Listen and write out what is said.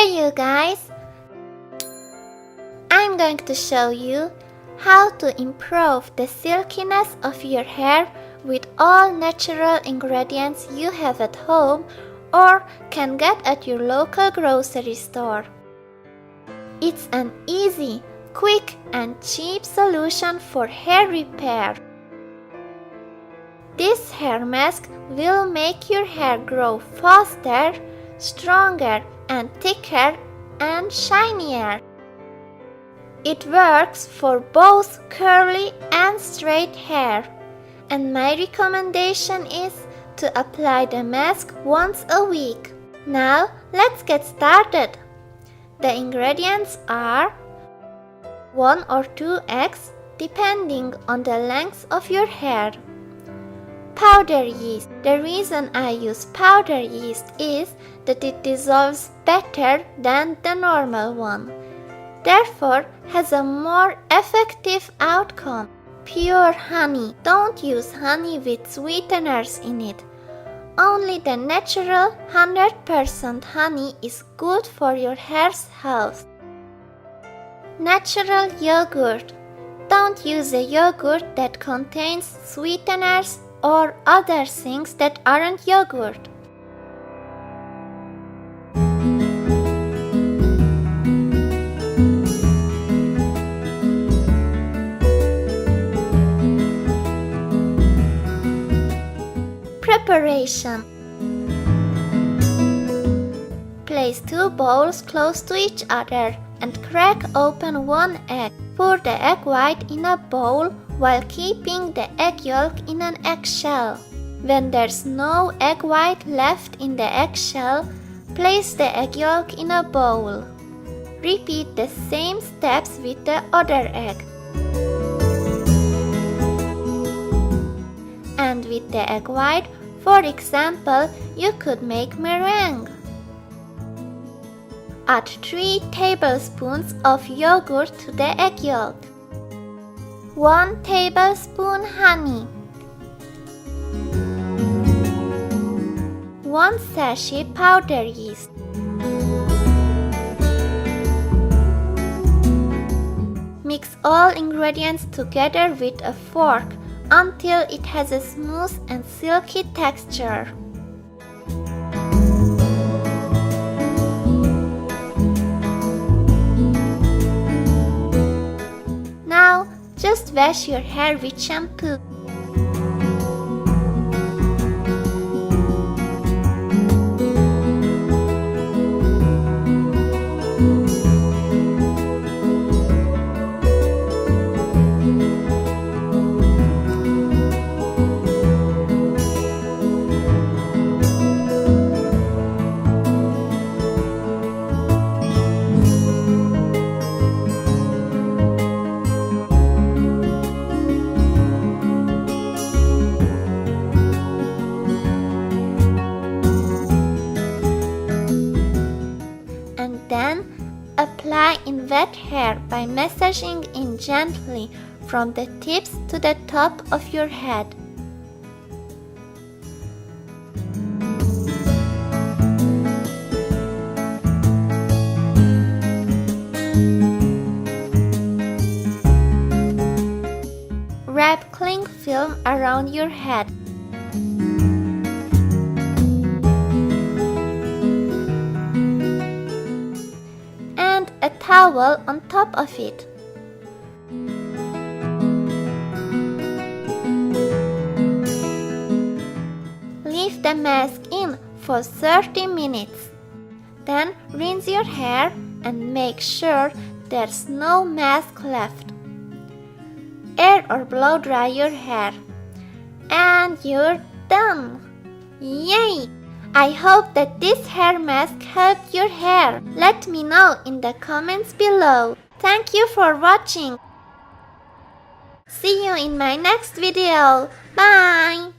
Hey you guys! I'm going to show you how to improve the silkiness of your hair with all natural ingredients you have at home or can get at your local grocery store. It's an easy, quick and cheap solution for hair repair. This hair mask will make your hair grow faster, stronger and thicker and shinier. It works for both curly and straight hair, and my recommendation is to apply the mask once a week. Now let's get started. The ingredients are 1 or 2 eggs depending on the length of your hair. Powder yeast. The reason I use powder yeast is that it dissolves better than the normal one, therefore has a more effective outcome. Pure honey. Don't use honey with sweeteners in it. Only the natural 100% honey is good for your hair's health. Natural yogurt. Don't use a yogurt that contains sweeteners or other things that aren't yogurt. Preparation. Place 2 bowls close to each other and crack open 1 egg. Pour the egg white in a bowl while keeping the egg yolk in an eggshell. When there's no egg white left in the eggshell, place the egg yolk in a bowl. Repeat the same steps with the other egg. And with the egg white, for example, you could make meringue. Add 3 tablespoons of yogurt to the egg yolk. 1 tablespoon honey. 1 sachet powder yeast. Mix all ingredients together with a fork until it has a smooth and silky texture. Now, just wash your hair with shampoo. Then, apply in wet hair by massaging in gently from the tips to the top of your head. Wrap cling film around your head. A towel on top of it. Leave the mask in for 30 minutes. Then rinse your hair and make sure there's no mask left. Air or blow dry your hair. And you're done! Yay! I hope that this hair mask helped your hair. Let me know in the comments below. Thank you for watching. See you in my next video. Bye!